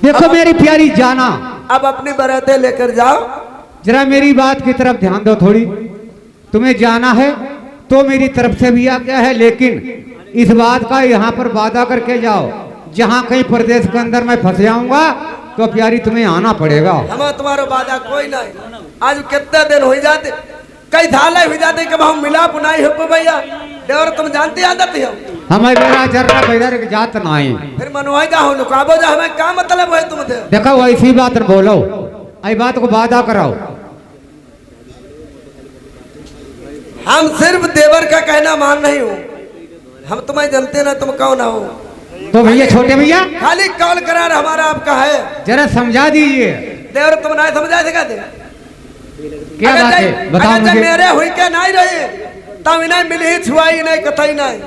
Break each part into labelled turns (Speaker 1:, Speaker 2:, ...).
Speaker 1: देखो मेरी प्यारी जाना,
Speaker 2: अब अपनी बरातें लेकर जाओ।
Speaker 1: जरा मेरी बात की तरफ ध्यान दो थोड़ी। तुम्हें जाना है तो मेरी तरफ से भी आज्ञा है, लेकिन इस बात का यहाँ पर वादा करके जाओ, जहाँ कहीं प्रदेश के अंदर मैं फंस जाऊंगा तो प्यारी तुम्हें आना पड़ेगा।
Speaker 2: हम तुम्हारा वादा कोई नहीं। आज कितने दिन हो जाते, कई थाले हो जाते कि हम मिला पुनाई हो भैया। देवर तुम जानते आदत हो
Speaker 1: हमें मेरा जरा बेदर की जात नहीं।
Speaker 2: फिर मनवाई जा हो लुकाबो जा, हमें क्या मतलब है तुम थे?
Speaker 1: देखो ऐसी बात बोलो, ऐसी बात को वादा कराओ।
Speaker 2: हम सिर्फ देवर का कहना मान नहीं हो, हम तुम्हें जानते ना तुम कौन हो।
Speaker 1: तो भैया छोटे भैया
Speaker 2: खाली कॉल करार हमारा आपका है,
Speaker 1: जरा समझा दीजिए।
Speaker 2: देवर तुम नहीं समझा सकते।
Speaker 1: क्या बात है बताओ मुझे।
Speaker 2: मेरे हुई के नहीं रहे तब इन्हें मिली छुआई नहीं कतई नहीं।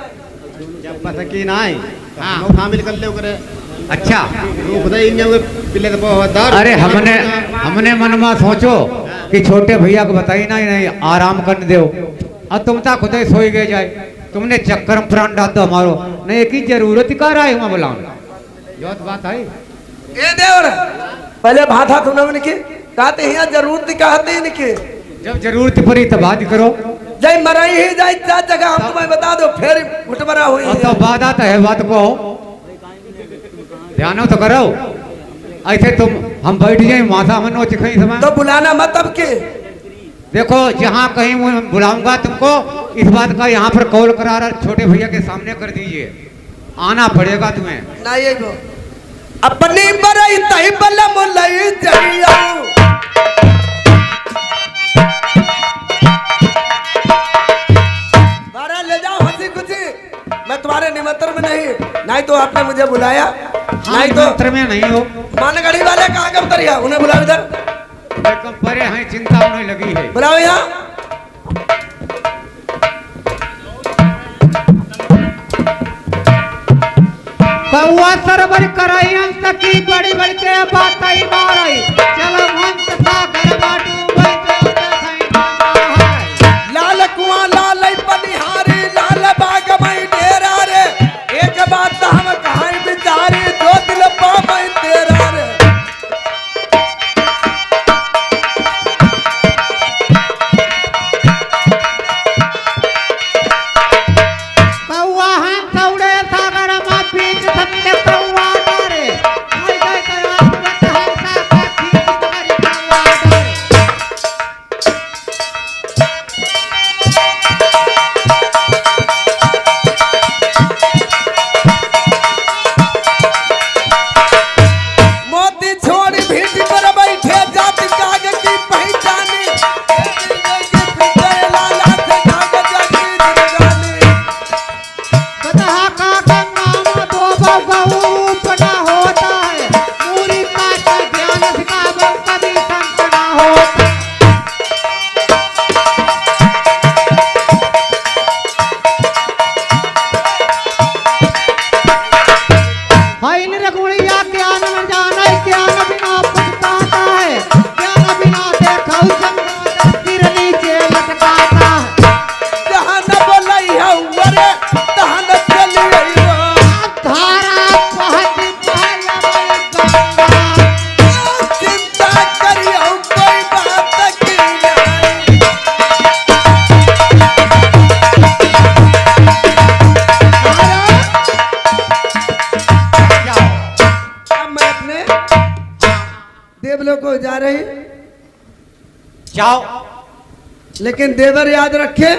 Speaker 3: जब पता की नहीं
Speaker 1: हाँ।
Speaker 3: शामिल कर ले करे।
Speaker 1: अच्छा
Speaker 3: खुदाई ने पिले तो
Speaker 1: अरे हमने मन में सोचो कि छोटे भैया को बताई नहीं आराम करने दो, और तुम ता खुद ही सोई गए जाए। तुमने चक्कर में प्राण डाल दो हमारो, नहीं की जरूरत ही कर रहा है वहाँ बुलाओ। जो बात है
Speaker 2: ए देवर पहले भाथा तुमने उनकी कहते हैं जरूरत कहते हैं इनकी।
Speaker 1: जब जरूरत पड़ी तब बात करो।
Speaker 2: जय मराई ही जाए चार जगह हम तुम्हें बता दो, फिर घुटमरा हुई
Speaker 1: और तो बात आता है बात को ध्यान तो करो। ऐसे तुम हम बैठ जाए माथा मनो चिखई समय
Speaker 2: तो बुलाना मत अब के।
Speaker 1: देखो जहाँ कहीं मैं बुलाऊंगा तुमको, इस बात का यहाँ पर कॉल करार छोटे भैया के सामने कर दीजिए, आना पड़ेगा तुम्हें।
Speaker 2: नहीं गो अपनी बरई तई बल मुलई जइयो बारा ले जाओ हंसी खुशी। मैं तुम्हारे निमंत्रण में नहीं तो आपने मुझे बुलाया। नहीं तो
Speaker 1: मंत्र में नहीं हो।
Speaker 2: मानगढ़ी वाले कहाँ कब उतरिया, उन्हें बुलाओ इधर।
Speaker 1: कम परे हैं, चिंता उन्हें लगी है।
Speaker 2: बुलाओ यहाँ।
Speaker 1: कौआ सरबर कराई अंत की बड़ी बड़ी के बात आई माराई। चलो मंत सागर बाटू
Speaker 2: लाल कुआं लाल बनिहारी लाल बाग मई डेरा रे। एक बात हम कहाँ बिचारी दो दिल पा मई तेरा रे।
Speaker 1: कौआ हैं कौड़े सागर में बीच सत्य कौआ डरे। मर गए तो आफत है सागर की तुम्हारी कौआ डरे।
Speaker 2: मोती छोड़ी भीटी पर बैठे जाति काग की पहचानी। लाला से काग जाति जिंदगानी।
Speaker 1: बदहा का गंगा में दो बहू बना होता है। मूरी का ज्ञान सिखावे कभी संत ना होता। फाइल रघुड़िया ज्ञान न जाने ज्ञान बिना पछताता है। ज्ञान बिना देखो संग सिर नीचे लटकाता है।
Speaker 2: जहाँ न बोलई है वरे तहाँ न चली अइबो।
Speaker 1: धारा बहत बहल गंगा।
Speaker 2: चिंता करियो कोई बात की नहीं। अब मैं अपने देवलोक को जा रही,
Speaker 1: जाओ
Speaker 2: लेकिन देवर याद रखे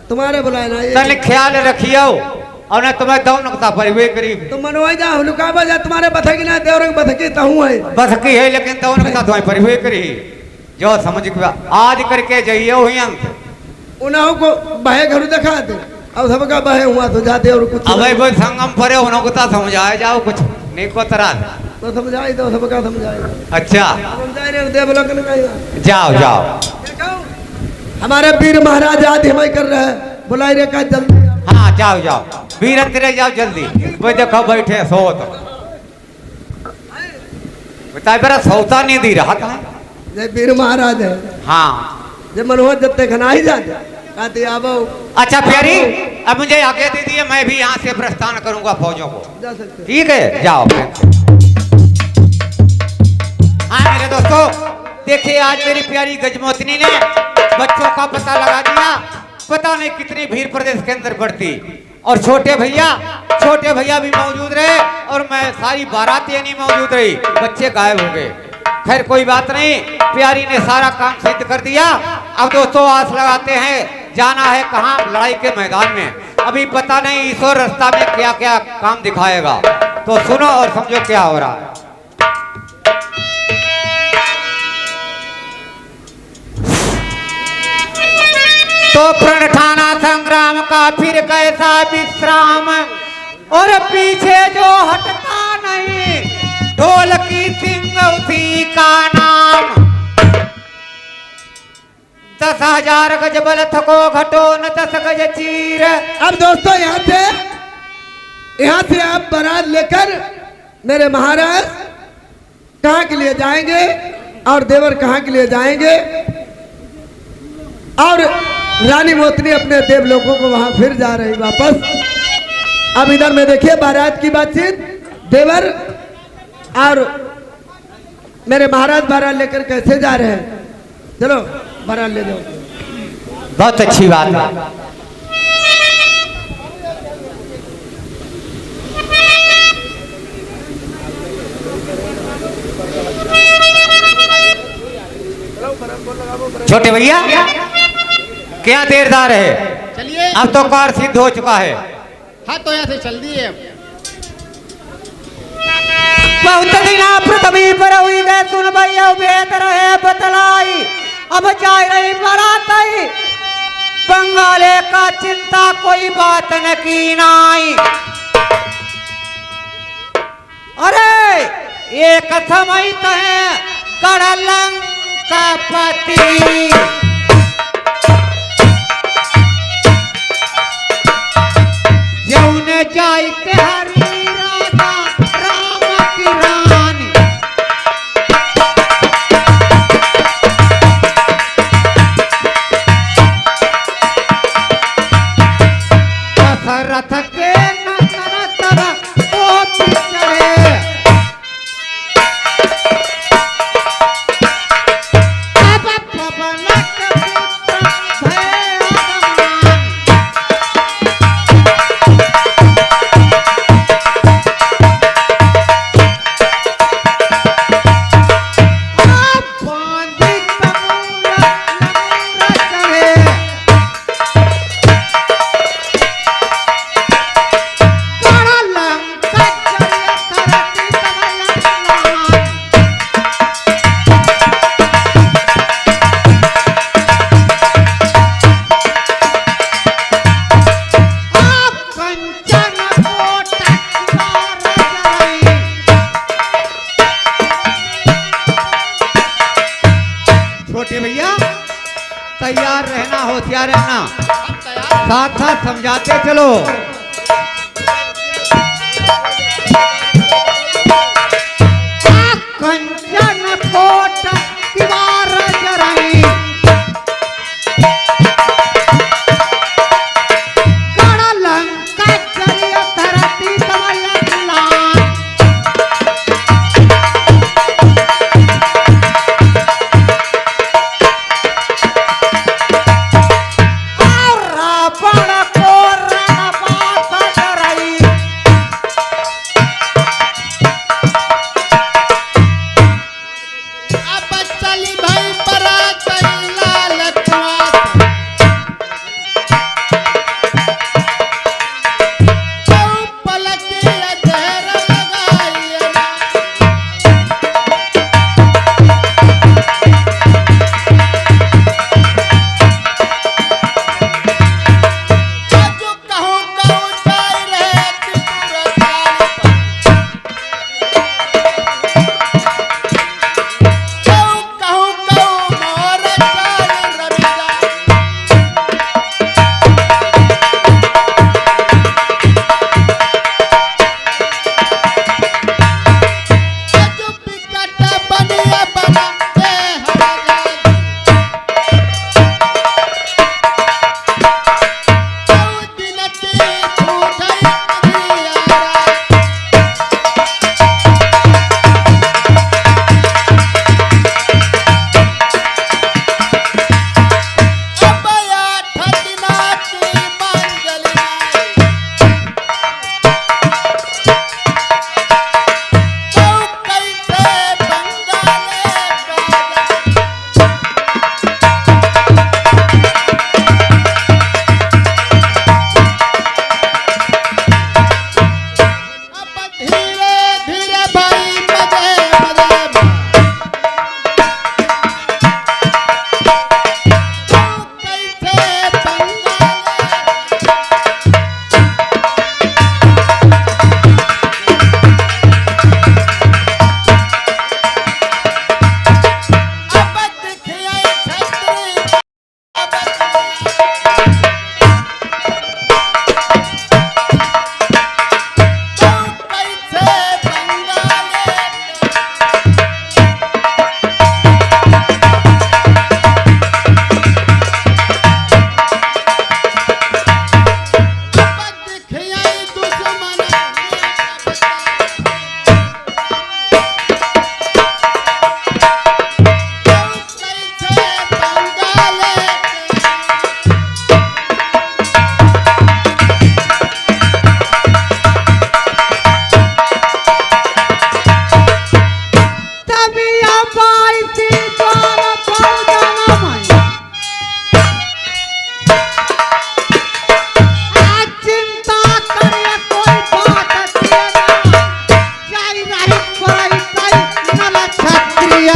Speaker 2: तुम्हारे बुलाए ना
Speaker 1: तन
Speaker 2: ये।
Speaker 1: ख्याल रखियो, और न तुम्हें दो नुकता पर वे करीब
Speaker 2: तुम मनवाई जा लुकाबा जा तुम्हारे बथकी ना देवर के बथकी तहूँ है।
Speaker 1: बस की है, लेकिन दो नुकता तुम्हें पर वे करी जो समझ के आज करके जाइए वही अंत।
Speaker 2: उन्हों को बहे घर दिखा दे, अब सबका बहे हुआ तो जाते और कुछ
Speaker 1: अब वो संगम परे उनको समझाए जाओ कुछ नहीं को तरह।
Speaker 2: तो समझाई दो, सबका समझाई।
Speaker 1: अच्छा
Speaker 2: समझाई रे देवलोक ने कहा
Speaker 1: जाओ जाओ।
Speaker 2: हमारे वीर महाराज आदि हमें कर रहे हैं, बुलाई रे का जल्दी।
Speaker 1: हाँ जाओ जाओ वीर तेरे जाओ जल्दी। वो देखो बैठे सोत बता बरा सौता नहीं दी रहा था।
Speaker 2: जय वीर महाराज है।
Speaker 1: हाँ
Speaker 2: जब मनोहर जब तक खना ही जाते कहते आवो।
Speaker 1: अच्छा प्यारी अब मुझे आगे दे दिए, मैं भी यहाँ से प्रस्थान करूंगा फौजों को।
Speaker 2: जा सकते
Speaker 1: ठीक है जाओ। देखिए आज मेरी प्यारी गजमोतनी ने बच्चों का पता लगा दिया। पता नहीं कितनी भीड़ प्रदेश के अंदर पड़ती। और छोटे भैया भी मौजूद रहे और मैं सारी बारात ये नहीं मौजूद रही, बच्चे गायब हो गए। खैर कोई बात नहीं, प्यारी ने सारा काम सिद्ध कर दिया। अब दोस्तों आस लगाते हैं, जाना है कहाँ? लड़ाई के मैदान में। अभी पता नहीं ईश्वर रास्ता में क्या क्या काम दिखाएगा, तो सुनो और समझो क्या हो रहा है। तो प्रण ठाना संग्राम का फिर कैसा विश्राम, और पीछे जो हटता नहीं ढोल की सिंह उसी का नाम। 10,000 गज बल थको घटो न 10 गज चीर।
Speaker 2: अब दोस्तों यहाँ से आप बारात लेकर मेरे महाराज कहाँ के लिए जाएंगे और देवर कहाँ के लिए जाएंगे, और रानी मोतनी अपने देवलोकों को वहां फिर जा रही वापस। अब इधर में देखिए बारात की बातचीत, देवर और मेरे महाराज बारात लेकर कैसे जा रहे हैं। चलो बारात ले जाओ।
Speaker 1: बहुत अच्छी बात है। छोटे भैया क्या देरदार है,
Speaker 3: चलिए
Speaker 1: अब तो कार सिद्ध हो चुका है।
Speaker 3: हाँ तो यहाँ से चल दिए।
Speaker 1: बहुत दिना पृथ्वी पर हुई गए सुन भैया भेद रहे बतलाई। अब जाए रही बारात आई, बंगाले का चिंता कोई बात न की नाई। अरे एक समय तय कड़लंग का पति, यौन जाय के हरी राजा राम की रानी। दशरथ के नंदन तब पोती चढ़े, अब पवन के पुत्र भय अगमान। छोटे भैया तैयार रहना, होशियार रहना, साथ साथ समझाते चलो। कंचन कोट दीवार जराई, कड़लंका चलिय धरती तमयलान। और रावण को रणबाण पाई थी द्वार बहुजन में। आज चिंता करे कोई बात तेरा, जाई रही पराई कई नल क्षत्रिय।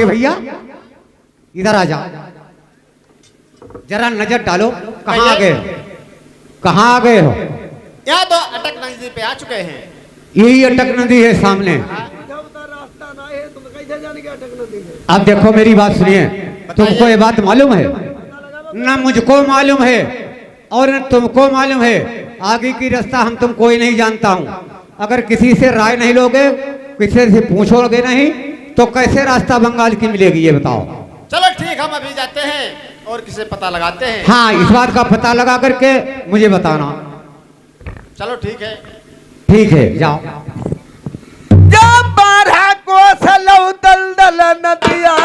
Speaker 1: भैया इधर आ जाओ, जरा नजर डालो, कहाँ आ गए हो? कहाँ आ गए हो?
Speaker 3: यहाँ तो अटक नदी पे आ चुके हैं।
Speaker 1: यही अटक नदी है सामने। अब देखो मेरी बात सुनिए, तुमको ये बात मालूम है ना? मुझको मालूम है और न तुमको मालूम है। आगे की रास्ता हम तुम कोई नहीं जानता हूँ। अगर किसी से राय नहीं लोगे, किसी से पूछोगे नहीं, तो कैसे रास्ता बंगाल की मिलेगी ये बताओ।
Speaker 3: चलो ठीक, हम अभी जाते हैं और किसे पता लगाते हैं।
Speaker 1: हाँ, इस बात का पता लगा करके मुझे बताना।
Speaker 3: चलो ठीक है।
Speaker 1: ठीक है, जाओ।
Speaker 2: जब 12 कोसलौ दलदल नदिया,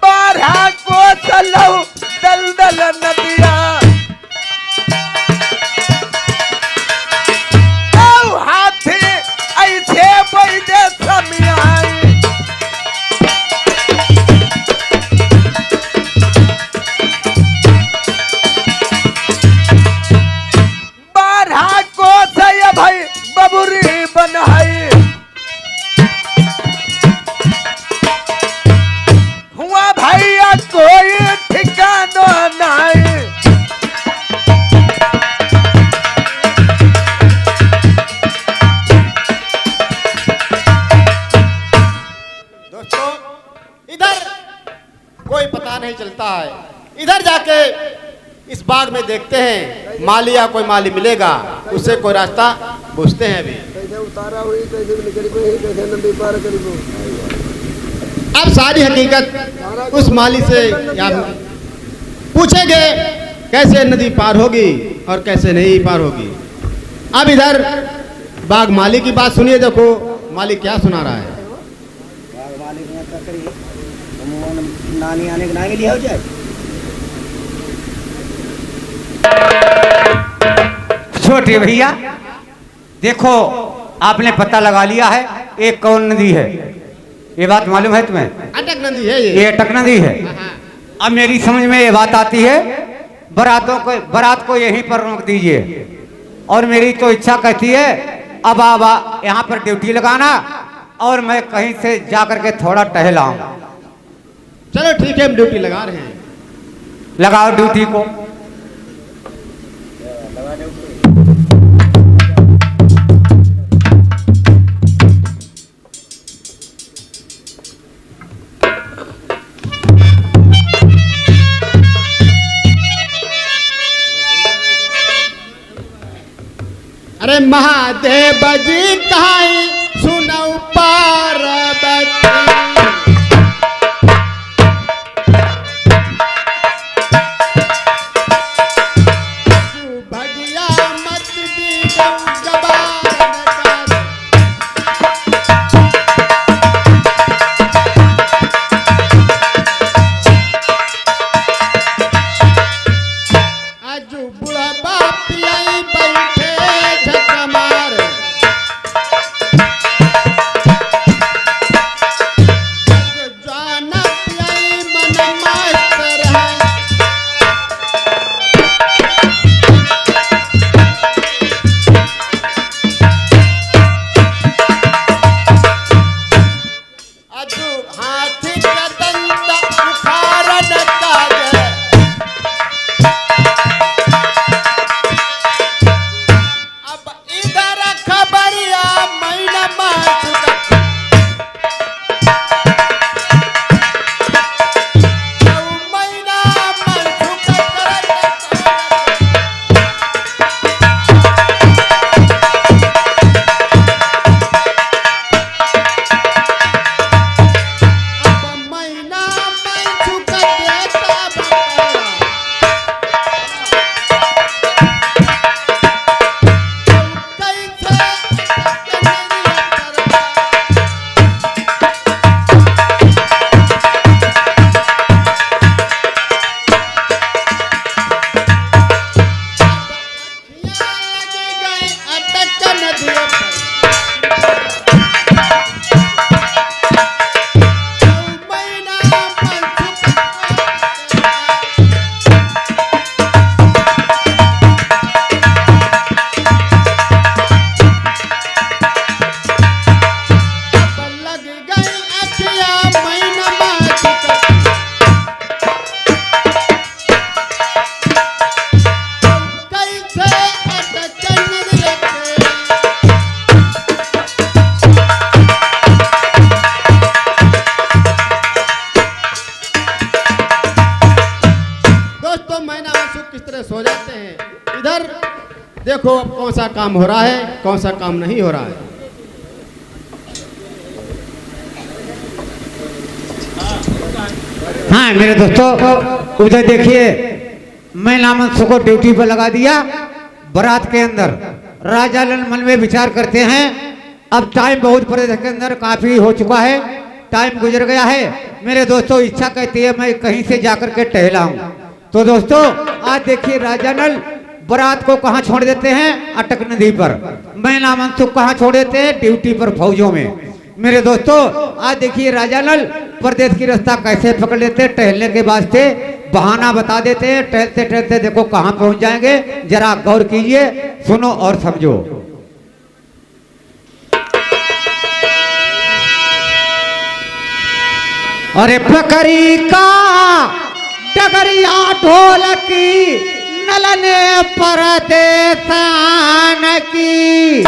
Speaker 2: 12 कोसलौ दलदल नदिया, हाथी ऐसे बैठे समियाई, भाई बबुरी बनाई, हुआ भैया कोई ठिकाना नहीं।
Speaker 3: दोस्तों, इधर कोई पता नहीं चलता है। इधर जाके इस बाग में देखते हैं, माली या कोई माली मिलेगा, उससे कोई रास्ता पूछते हैं। अभी
Speaker 2: कैसे उतारा हुई, कैसे निकली हुई, कैसे नदी पार करी वो।
Speaker 3: अब सारी हकीकत उस माली से या पूछेंगे, कैसे नदी पार होगी और कैसे नहीं पार होगी। अब इधर बाग माली की बात सुनिए, देखो माली क्या सुना रहा है।
Speaker 4: बाग माली ने क्या करी, नानी आने के नानी लिया हो जाए।
Speaker 1: छोटे भैया देखो, आपने पता लगा लिया है एक कौन नदी है, ये बात मालूम है तुम्हें?
Speaker 3: अटक नदी है
Speaker 1: ये अटक नदी है। अब मेरी समझ में ये बात आती है, बारात को यहीं पर रोक दीजिए। और मेरी तो इच्छा कहती है अब आप यहाँ पर ड्यूटी लगाना और मैं कहीं से जा करके थोड़ा टहल आऊं।
Speaker 3: चलो ठीक है, हम ड्यूटी लगा रहे हैं।
Speaker 1: लगाओ ड्यूटी को।
Speaker 3: अरे महादेव जी कहाई सुनौ पार्वती, भगिया मत दी गवार कर। आजू बुढ़ा बाप यहीं बैठे झक मार, जाना यहीं मन मास्टर है। आजू हाथी का दंत उखाड़न काज, अब इधर खबरिया मैना माचुका, मैना माचुका करत। अब मैना माचुका देता बपरा, किस तरह सो जाते हैं। इधर देखो अब कौन सा काम हो रहा है, कौन सा काम नहीं हो रहा है।
Speaker 1: हाँ मेरे दोस्तों, उधर देखिए मैं नामंसू को ड्यूटी पर लगा दिया। बारात के अंदर राजा लाल मन में विचार करते हैं, अब टाइम बहुत प्रदेश के अंदर काफी हो चुका है, टाइम गुजर गया है। मेरे दोस्तों इच्छा कहती है मैं कहीं से जाकर के टहलाऊं। तो दोस्तों आज देखिए राजा नल बारात को कहाँ छोड़ देते हैं, अटक नदी पर। मैं नामंसू कहाँ छोड़ देते हैं, ड्यूटी पर फौजों में। मेरे दोस्तों आज देखिए राजा नल प्रदेश की रास्ता कैसे पकड़ लेते हैं, टहलने के वास्ते बहाना बता देते हैं। टहलते टहलते देखो कहाँ पहुंच जाएंगे, जरा गौर कीजिए, सुनो और समझो। अरे पकड़ी का डगरिया ढोलकी नलने परदेसान की,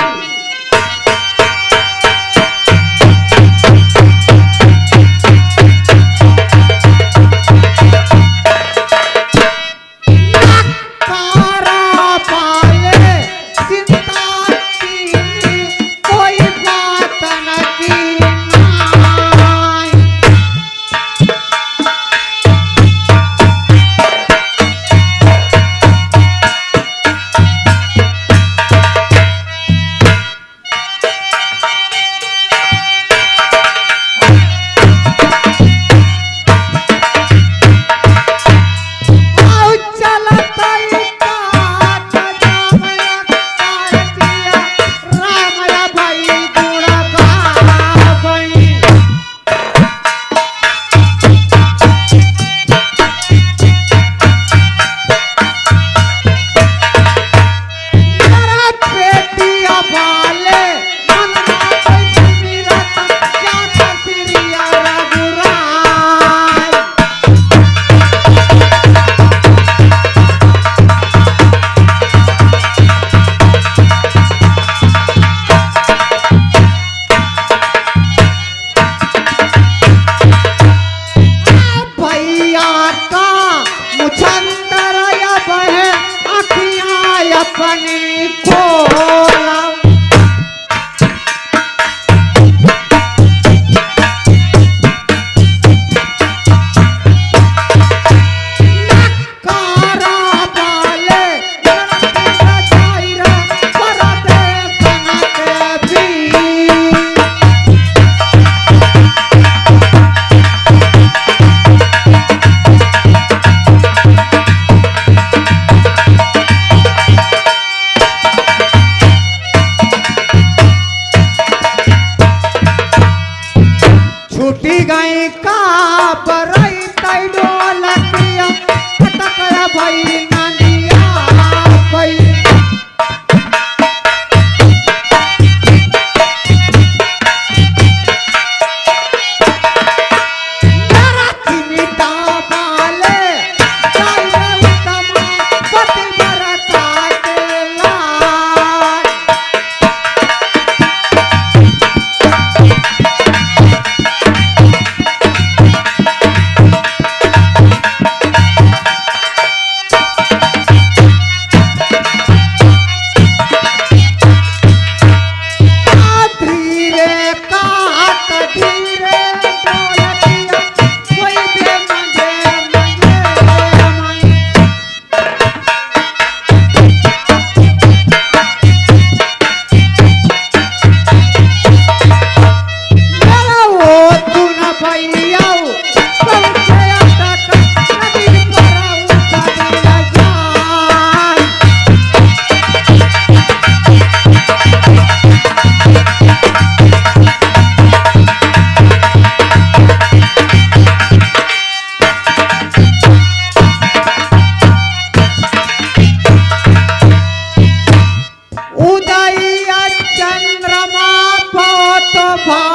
Speaker 1: पाँव